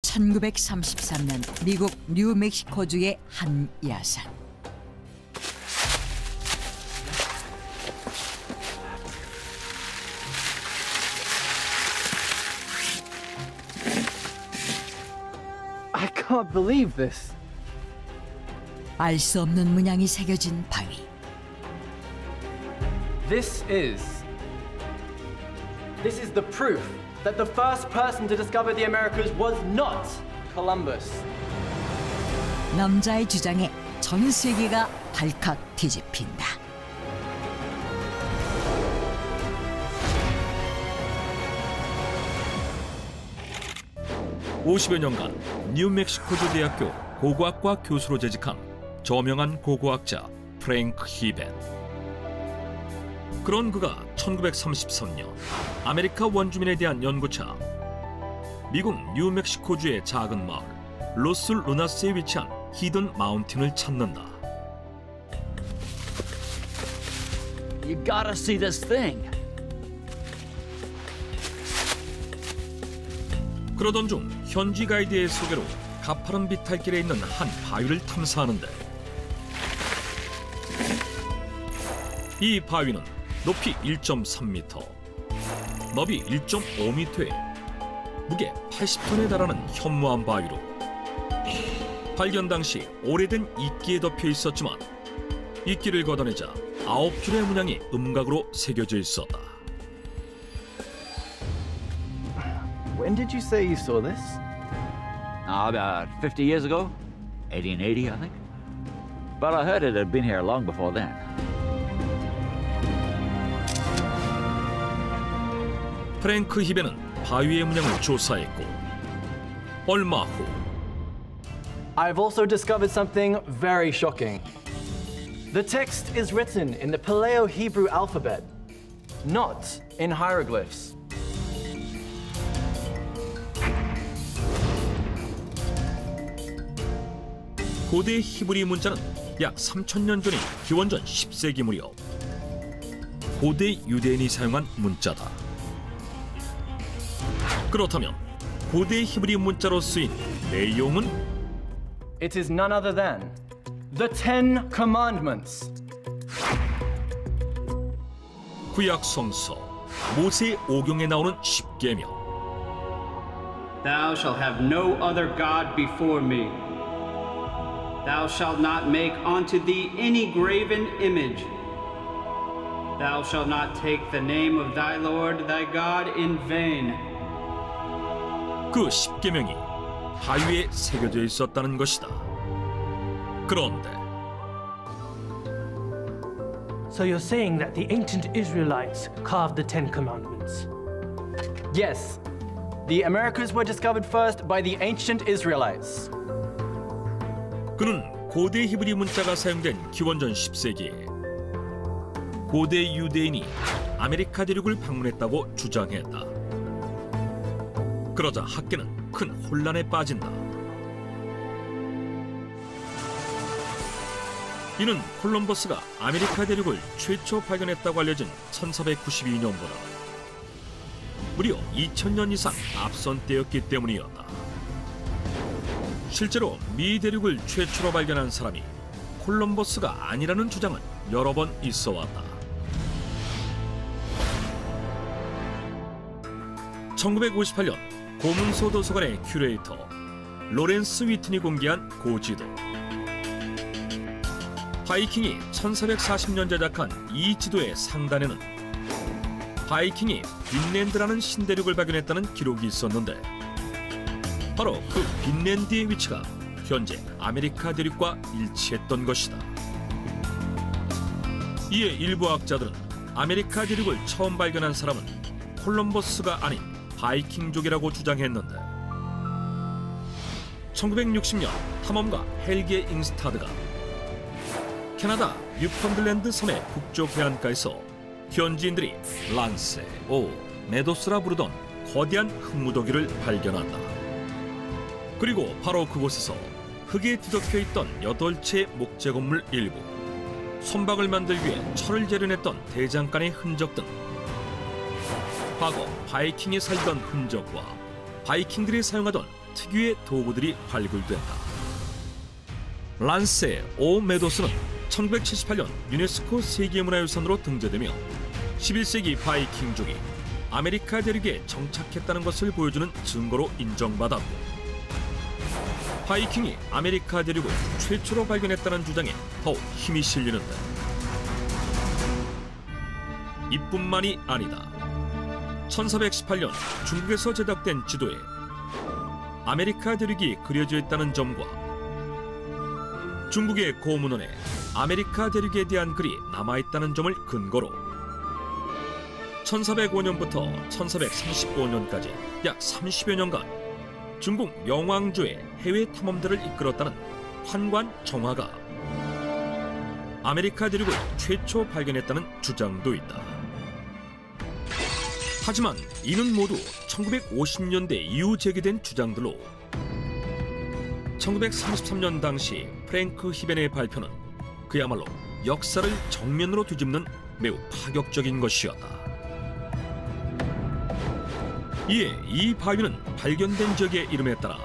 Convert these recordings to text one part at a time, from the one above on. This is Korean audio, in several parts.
1933년 미국 뉴멕시코주의 한 야산. I can't believe this. 알 수 없는 문양이 새겨진 바위. This is the proof that the first person to discover the Americas was not Columbus. 남자의 주장에 전 세계가 발칵 뒤집힌다. (50여) 년간 뉴멕시코주 대학교 고고학과 교수로 재직한 저명한 고고학자 프랭크 히벤. 그런 그가 1933년 아메리카 원주민에 대한 연구차 미국 뉴멕시코주의 작은 마을 로스 루나스에 위치한 히든 마운틴을 찾는다. You gotta see this thing. 그러던 중 현지 가이드의 소개로 가파른 비탈길에 있는 한 바위를 탐사하는데 이 바위는 높이 1.3m, 너비 1.5m에 무게 80톤에 달하는 현무암 바위로 발견 당시 오래된 이끼에 덮여 있었지만 이끼를 걷어내자 9줄의 문양이 음각으로 새겨져 있었다. When did you say you saw this? About 50 years ago. 1880, I think. But I heard it had been here long before then. 프랭크 히벤은 바위의 문양을 조사했고 얼마 후 I've also discovered something very shocking. The text is written in the Paleo-Hebrew alphabet, not in hieroglyphs. 고대 히브리 문자는 약 3,000년 전인 기원전 10세기 무렵 고대 유대인이 사용한 문자다. 그렇다면 고대 히브리 문자로 쓰인 내용은? It is none other than the Ten Commandments. 구약 성서 모세 오경에 나오는 십계명. Thou shalt have no other God before me. Thou shalt not make unto thee any graven image. Thou shalt not take the name of thy Lord thy God in vain. 그 십계명이 바위에 새겨져 있었다는 것이다. 그런데 So you're saying that the ancient Israelites carved the Ten Commandments? Yes, the Americas were discovered first by the ancient Israelites. 그는 고대 히브리 문자가 사용된 기원전 10세기에 고대 유대인이 아메리카 대륙을 방문했다고 주장했다. 그러자 학계는 큰 혼란에 빠진다. 이는 콜럼버스가 아메리카 대륙을 최초 발견했다고 알려진 1492년보다 무려 2000년 이상 앞선 때였기 때문이었다. 실제로 미 대륙을 최초로 발견한 사람이 콜럼버스가 아니라는 주장은 여러 번 있어 왔다. 1958년 고문소 도서관의 큐레이터 로렌스 위튼이 공개한 고지도. 바이킹이 1440년 제작한 이 지도의 상단에는 바이킹이 빈랜드라는 신대륙을 발견했다는 기록이 있었는데 바로 그 빈랜드의 위치가 현재 아메리카 대륙과 일치했던 것이다. 이에 일부 학자들은 아메리카 대륙을 처음 발견한 사람은 콜럼버스가 아닌 바이킹족이라고 주장했는데 1960년 탐험가 헬게 잉스타드가 캐나다 뉴펀들랜드 섬의 북쪽 해안가에서 현지인들이 란세, 오, 메도스라 부르던 거대한 흙무더기를 발견한다. 그리고 바로 그곳에서 흙에 뒤덮여 있던 8채의 목재 건물 일부, 선박을 만들기 위해 철을 재련했던 대장간의 흔적 등 과거 바이킹이 살던 흔적과 바이킹들이 사용하던 특유의 도구들이 발굴된다. 란세 오 메도스는 1978년 유네스코 세계문화유산으로 등재되며 11세기 바이킹족이 아메리카 대륙에 정착했다는 것을 보여주는 증거로 인정받았고, 바이킹이 아메리카 대륙을 최초로 발견했다는 주장에 더욱 힘이 실리는데, 이뿐만이 아니다. 1418년 중국에서 제작된 지도에 아메리카 대륙이 그려져 있다는 점과 중국의 고문원에 아메리카 대륙에 대한 글이 남아있다는 점을 근거로 1405년부터 1435년까지 약 30여 년간 중국 영왕조의 해외 탐험대를 이끌었다는 환관 정화가 아메리카 대륙을 최초 발견했다는 주장도 있다. 하지만 이는 모두 1950년대 이후 제기된 주장들로 1933년 당시 프랭크 히벤의 발표는 그야말로 역사를 정면으로 뒤집는 매우 파격적인 것이었다. 이에 이 바위는 발견된 지역의 이름에 따라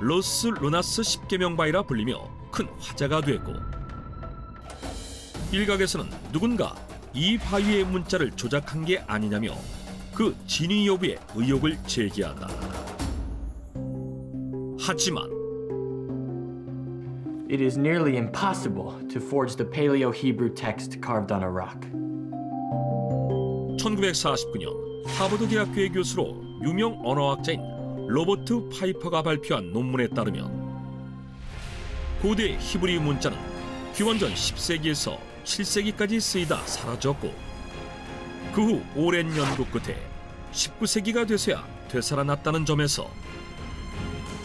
로스 루나스 10계명 바위라 불리며 큰 화제가 됐고, 일각에서는 누군가 이 바위의 문자를 조작한 게 아니냐며 그 진위 여부에 의혹을 제기한다. 하지만 It is nearly impossible to forge the Paleo-Hebrew text carved on a rock. 1949년 하버드 대학교의 교수로 유명 언어학자인 로버트 파이퍼가 발표한 논문에 따르면 고대 히브리 문자는 기원전 10세기에서 7세기까지 쓰이다 사라졌고, 그 후 오랜 연구 끝에 19세기가 돼서야 되살아났다는 점에서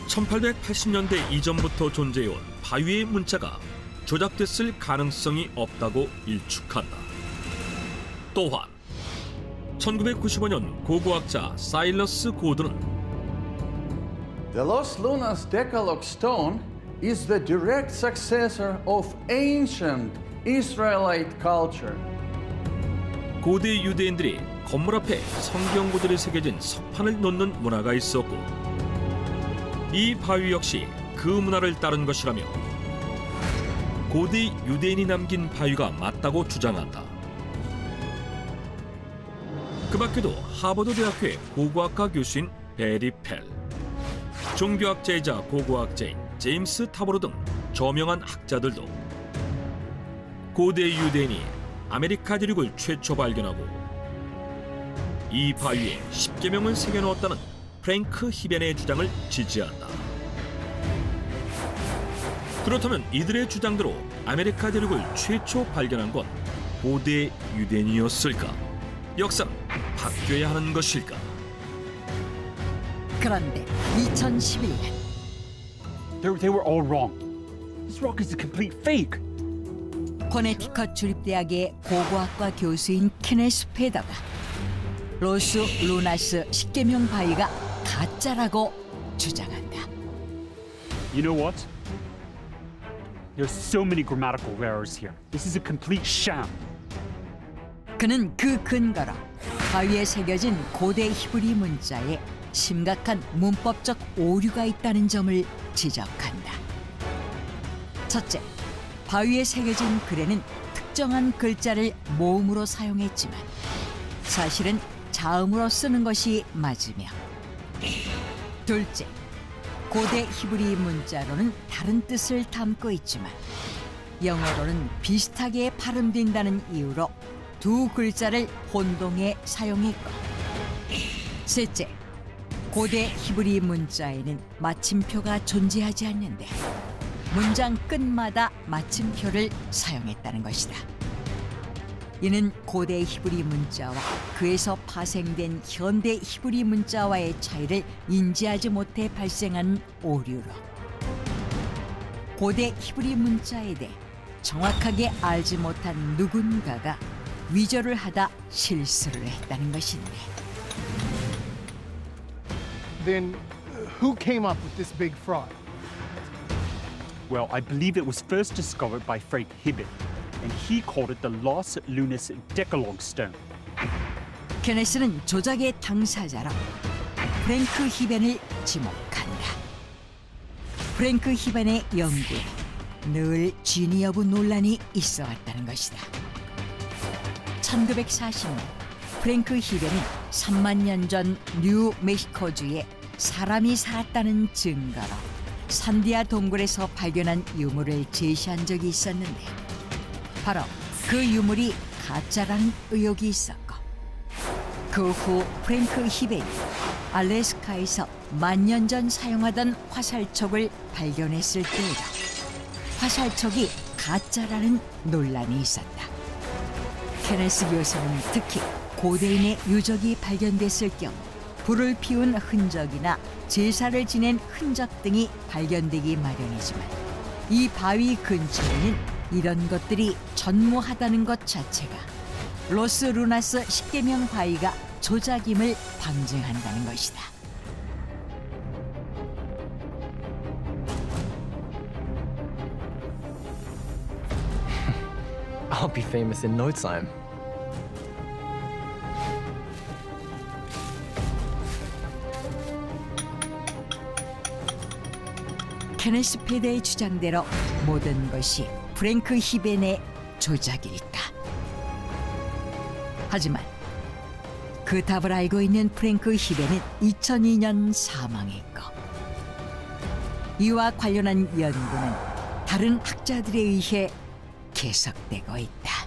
1880년대 이전부터 존재해온 바위의 문자가 조작됐을 가능성이 없다고 일축한다. 또한 1995년 고고학자 사일러스 고드는 The Los Lunas Decalogue stone is the direct successor of ancient Israelite culture. 고대 유대인들이 건물 앞에 성경 구절이 새겨진 석판을 놓는 문화가 있었고, 이 바위 역시 그 문화를 따른 것이라며 고대 유대인이 남긴 바위가 맞다고 주장한다. 그 밖에도 하버드 대학교의 고고학과 교수인 베리 펠, 종교학자이자 고고학자인 제임스 타보로 등 저명한 학자들도 고대 유대인이 아메리카 대륙을 최초 발견하고 이 바위에 10계명을 새겨넣었다는 프랭크 히벤의 주장을 지지한다. 그렇다면 이들의 주장대로 아메리카 대륙을 최초 발견한 건 고대 유대인이었을까? 역사는 바뀌어야 하는 것일까? 그런데 2011년 They were all wrong. This rock is a complete fake. 코네티컷 주립대학의 고고학과 교수인 케네스 페더가 로스 루나스 10계명 바위가 가짜라고 주장한다. You know what? There's so many grammatical errors here. This is a complete sham. 그는 그 근거로 바위에 새겨진 고대 히브리 문자에 심각한 문법적 오류가 있다는 점을 지적한다. 첫째, 바위에 새겨진 글에는 특정한 글자를 모음으로 사용했지만 사실은 자음으로 쓰는 것이 맞으며, 둘째, 고대 히브리 문자로는 다른 뜻을 담고 있지만 영어로는 비슷하게 발음된다는 이유로 두 글자를 혼동해 사용했고, 셋째, 고대 히브리 문자에는 마침표가 존재하지 않는데 문장 끝마다 마침표를 사용했다는 것이다. 이는 고대 히브리 문자와 그에서 파생된 현대 히브리 문자와의 차이를 인지하지 못해 발생한 오류로 고대 히브리 문자에 대해 정확하게 알지 못한 누군가가 위조를 하다 실수를 했다는 것인데. Then who came up with this big fraud? Well, I believe it was first discovered by Frank Hibbett, and he called it the Los Lunas Decalogue stone. 케네스는 조작의 당사자로 프랭크 히벤을 지목한다. 프랭크 히벤의 연구에 늘 진위 여부 논란이 있어 왔다는 것이다. 1940년 프랭크 히벤은 3만 년 전 뉴멕시코주에 사람이 살았다는 증거로 산디아 동굴에서 발견한 유물을 제시한 적이 있었는데 바로 그 유물이 가짜라는 의혹이 있었고 그 후 프랭크 히벤이 알래스카에서 만년 전 사용하던 화살촉을 발견했을 때에도 화살촉이 가짜라는 논란이 있었다. 케네스 교수는 특히 고대인의 유적이 발견됐을 경우 불을 피운 흔적이나 제사를 지낸 흔적 등이 발견되기 마련이지만 이 바위 근처에는 이런 것들이 전무하다는 것 자체가 로스 루나스 10계명 바위가 조작임을 방증한다는 것이다. I'll be famous in no time. 케네스 패드의 주장대로 모든 것이 프랭크 히벤의 조작일까? 하지만 그 답을 알고 있는 프랭크 히벤은 2002년 사망했고 이와 관련한 연구는 다른 학자들에 의해 계속되고 있다.